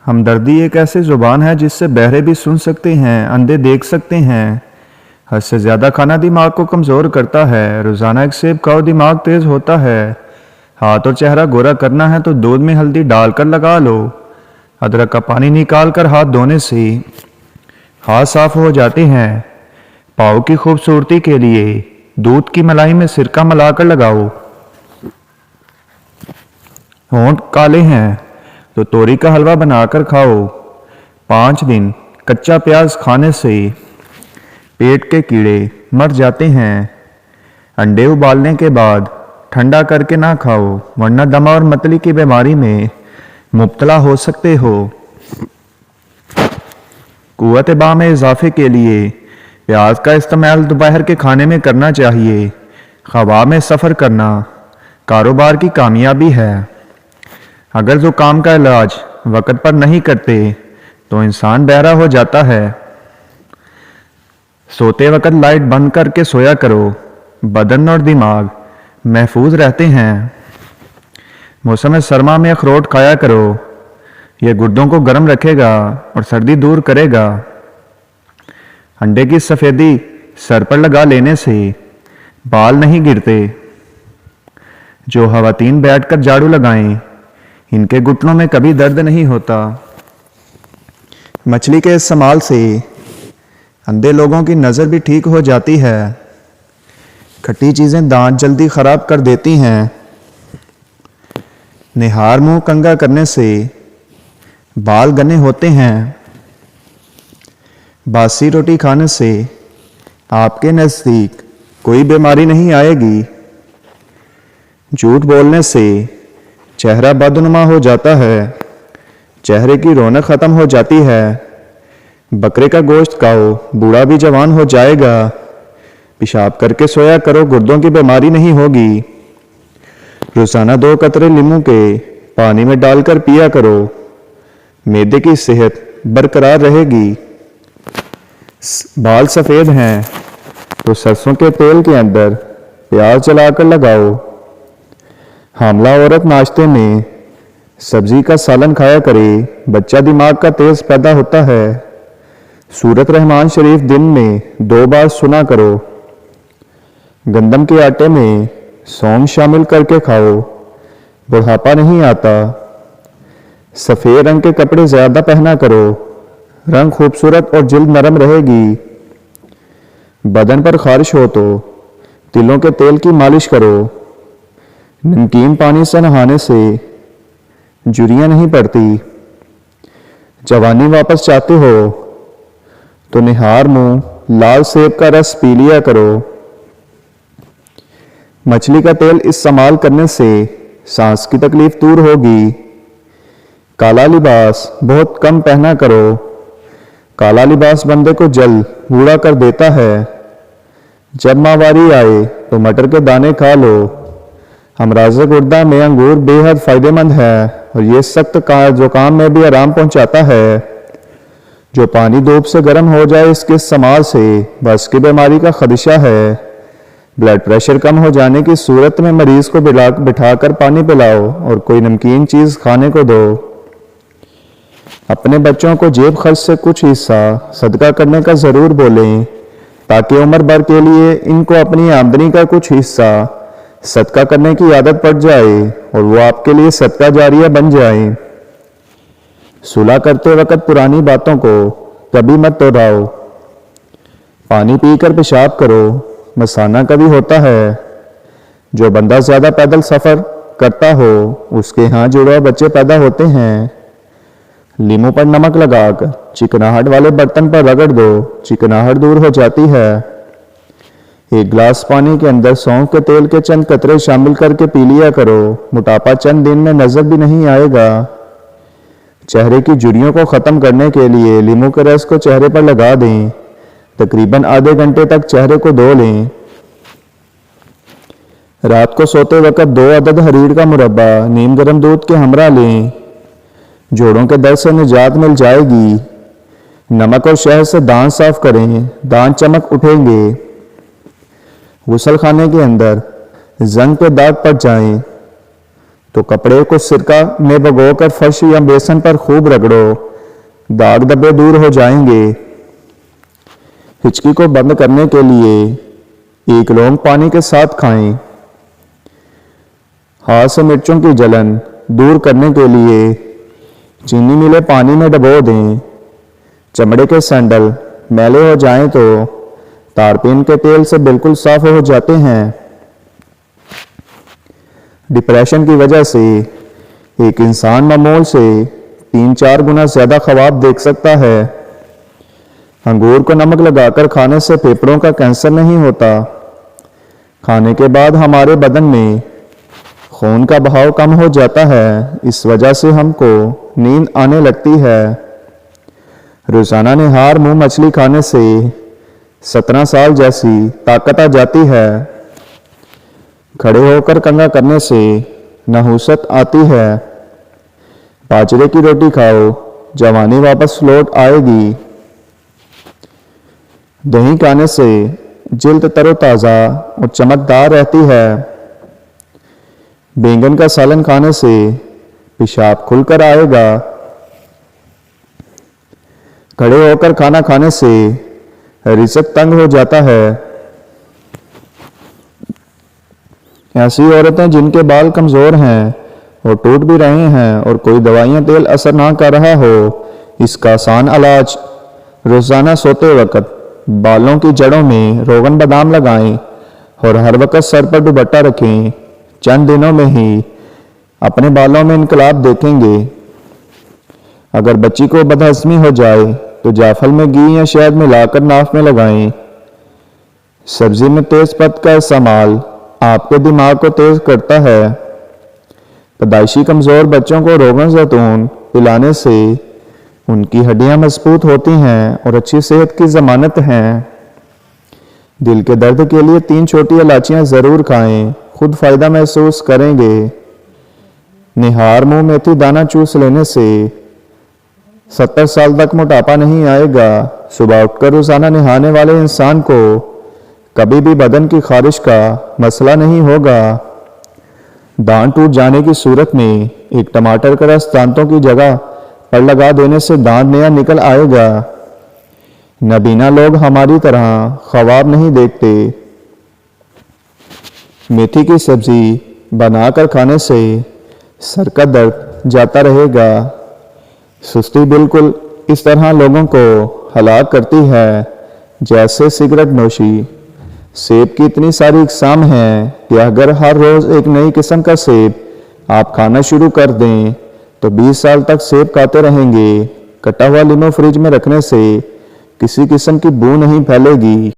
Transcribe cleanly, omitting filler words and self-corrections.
ہمدردی ایک ایسی زبان ہے جس سے بہرے بھی سن سکتے ہیں، اندھے دیکھ سکتے ہیں۔ حد سے زیادہ کھانا دماغ کو کمزور کرتا ہے۔ روزانہ ایک سیب کھاؤ، دماغ تیز ہوتا ہے۔ ہاتھ اور چہرہ گورا کرنا ہے تو دودھ میں ہلدی ڈال کر لگا لو۔ ادرک کا پانی نکال کر ہاتھ دھونے سے ہاتھ صاف ہو جاتے ہیں۔ پاؤں کی خوبصورتی کے لیے دودھ کی ملائی میں سرکہ ملا کر لگاؤ۔ ہونٹ کالے ہیں تو توری کا حلوہ بنا کر کھاؤ۔ 5 دن کچا پیاز کھانے سے پیٹ کے کیڑے مر جاتے ہیں۔ انڈے ابالنے کے بعد ٹھنڈا کر کے نہ کھاؤ ورنہ دمہ اور متلی کی بیماری میں مبتلا ہو سکتے ہو۔ قوت باہ میں اضافے کے لیے پیاز کا استعمال دوپہر کے کھانے میں کرنا چاہیے۔ ہوا میں سفر کرنا کاروبار کی کامیابی ہے۔ اگر زکام کا علاج وقت پر نہیں کرتے تو انسان بہرا ہو جاتا ہے۔ سوتے وقت لائٹ بند کر کے سویا کرو، بدن اور دماغ محفوظ رہتے ہیں۔ موسم سرما میں اخروٹ کھایا کرو، یہ گردوں کو گرم رکھے گا اور سردی دور کرے گا۔ انڈے کی سفیدی سر پر لگا لینے سے بال نہیں گرتے۔ جو خواتین بیٹھ کر جھاڑو لگائیں ان کے گھٹنوں میں کبھی درد نہیں ہوتا۔ مچھلی کے استعمال سے اندھے لوگوں کی نظر بھی ٹھیک ہو جاتی ہے۔ کھٹی چیزیں دانت جلدی خراب کر دیتی ہیں۔ نہار منہ کنگا کرنے سے بال گنے ہوتے ہیں۔ باسی روٹی کھانے سے آپ کے نزدیک کوئی بیماری نہیں آئے گی۔ جھوٹ بولنے سے چہرہ بدنما ہو جاتا ہے، چہرے کی رونق ختم ہو جاتی ہے۔ بکرے کا گوشت کھاؤ، بوڑھا بھی جوان ہو جائے گا۔ پیشاب کر کے سویا کرو، گردوں کی بیماری نہیں ہوگی۔ روزانہ 2 قطرے لیموں کے پانی میں ڈال کر پیا کرو، معدے کی صحت برقرار رہے گی۔ بال سفید ہیں تو سرسوں کے تیل کے اندر پیاز جلا کر لگاؤ۔ حاملہ عورت ناشتے میں سبزی کا سالن کھایا کرے، بچہ دماغ کا تیز پیدا ہوتا ہے۔ سورت رحمان شریف دن میں 2 بار سنا کرو۔ گندم کے آٹے میں سونگ شامل کر کے کھاؤ، بڑھاپا نہیں آتا۔ سفید رنگ کے کپڑے زیادہ پہنا کرو، رنگ خوبصورت اور جلد نرم رہے گی۔ بدن پر خارش ہو تو تلوں کے تیل کی مالش کرو۔ نمکین پانی سے نہانے سے جھریاں نہیں پڑتی۔ جوانی واپس چاہتے ہو تو نہار منہ لال سیب کا رس پی لیا کرو۔ مچھلی کا تیل استعمال کرنے سے سانس کی تکلیف دور ہوگی۔ کالا لباس بہت کم پہنا کرو، کالا لباس بندے کو جلد بوڑھا کر دیتا ہے۔ جب ماہواری آئے تو مٹر کے دانے کھا لو۔ امراض گردہ میں انگور بے حد فائدہ مند ہے اور یہ سخت زکام میں بھی آرام پہنچاتا ہے۔ جو پانی دھوپ سے گرم ہو جائے اس کے استعمال سے بس کی بیماری کا خدشہ ہے۔ بلڈ پریشر کم ہو جانے کی صورت میں مریض کو بٹھا کر پانی پلاؤ اور کوئی نمکین چیز کھانے کو دو۔ اپنے بچوں کو جیب خرچ سے کچھ حصہ صدقہ کرنے کا ضرور بولیں تاکہ عمر بھر کے لیے ان کو اپنی آمدنی کا کچھ حصہ صدقہ کرنے کی عادت پڑ جائے اور وہ آپ کے لیے صدقہ جاریہ بن جائیں۔ صلح کرتے وقت پرانی باتوں کو کبھی مت دہراؤ۔ پانی پی کر پیشاب کرو، مثانہ کبھی ہوتا ہے۔ جو بندہ زیادہ پیدل سفر کرتا ہو اس کے ہاں جڑوا بچے پیدا ہوتے ہیں۔ لیموں پر نمک لگا کر چکناہٹ والے برتن پر رگڑ دو، چکناہٹ دور ہو جاتی ہے۔ 1 گلاس پانی کے اندر سونف کے تیل کے چند قطرے شامل کر کے پی لیا کرو، موٹاپا چند دن میں نظر بھی نہیں آئے گا۔ چہرے کی جھریوں کو ختم کرنے کے لیے لیموں کے رس کو چہرے پر لگا دیں، تقریباً آدھے گھنٹے تک چہرے کو دھو لیں۔ رات کو سوتے وقت 2 عدد حریر کا مربع نیم گرم دودھ کے ہمراہ لیں، جوڑوں کے درد سے نجات مل جائے گی۔ نمک اور شہد سے دانت صاف کریں، دانت چمک اٹھیں گے۔ غسل خانے کے اندر زنگ پہ داغ پڑ جائیں تو کپڑے کو سرکہ میں بھگو کر فرش یا بیسن پر خوب رگڑو، داغ دھبے دور ہو جائیں گے۔ ہچکی کو بند کرنے کے لیے 1 لونگ پانی کے ساتھ کھائیں۔ ہاتھ سے مرچوں کی جلن دور کرنے کے لیے چینی ملے پانی میں ڈبو دیں۔ چمڑے کے سینڈل میلے ہو جائیں تو تارپین کے تیل سے بالکل صاف ہو جاتے ہیں۔ ڈپریشن کی وجہ سے ایک انسان معمول سے 3-4 گنا زیادہ خواب دیکھ سکتا ہے۔ انگور کو نمک لگا کر کھانے سے پھیپھڑوں کا کینسر نہیں ہوتا۔ کھانے کے بعد ہمارے بدن میں خون کا بہاؤ کم ہو جاتا ہے، اس وجہ سے ہم کو نیند آنے لگتی ہے۔ روزانہ نہار منہ مچھلی کھانے سے 17 سال جیسی طاقت آ جاتی ہے۔ کھڑے ہو کر کنگھا کرنے سے نحوست آتی ہے۔ باجرے کی روٹی کھاؤ، جوانی واپس لوٹ آئے گی۔ دہی کھانے سے جلد تر و تازہ اور چمکدار رہتی ہے۔ بینگن کا سالن کھانے سے پیشاب کھل کر آئے گا۔ کھڑے ہو کر کھانا کھانے سے رزق تنگ ہو جاتا ہے۔ ایسی عورتیں جن کے بال کمزور ہیں اور ٹوٹ بھی رہے ہیں اور کوئی دوائیاں تیل اثر نہ کر رہا ہو، اس کا آسان علاج روزانہ سوتے وقت بالوں کی جڑوں میں روغن بادام لگائیں اور ہر وقت سر پر دوپٹہ رکھیں۔ چند دنوں میں ہی اپنے بالوں میں انقلاب دیکھیں گے۔ اگر بچی کو بدہضمی ہو جائے تو جعفل میں گھی یا شہد ملا کر ناف میں لگائیں۔ سبزی میں تیز پت کا استعمال آپ کے دماغ کو تیز کرتا ہے۔ پیدائشی کمزور بچوں کو روغن زیتون پلانے سے ان کی ہڈیاں مضبوط ہوتی ہیں اور اچھی صحت کی ضمانت ہیں۔ دل کے درد کے لیے 3 چھوٹی الائچیاں ضرور کھائیں، خود فائدہ محسوس کریں گے۔ نہار منہ میتھی دانہ چوس لینے سے 70 سال تک موٹاپا نہیں آئے گا۔ صبح اٹھ کر روزانہ نہانے والے انسان کو کبھی بھی بدن کی خارش کا مسئلہ نہیں ہوگا۔ دانت ٹوٹ جانے کی صورت میں ایک ٹماٹر کا رس دانتوں کی جگہ پر لگا دینے سے دانت نیا نکل آئے گا۔ نابینا لوگ ہماری طرح خواب نہیں دیکھتے۔ میتھی کی سبزی بنا کر کھانے سے سر کا درد جاتا رہے گا۔ سستی بالکل اس طرح لوگوں کو ہلاک کرتی ہے جیسے سگریٹ نوشی۔ سیب کی اتنی ساری اقسام ہیں کہ اگر ہر روز ایک نئی قسم کا سیب آپ کھانا شروع کر دیں تو 20 سال تک سیب کھاتے رہیں گے۔ کٹا ہوا لیمو فریج میں رکھنے سے کسی قسم کی بو نہیں پھیلے گی۔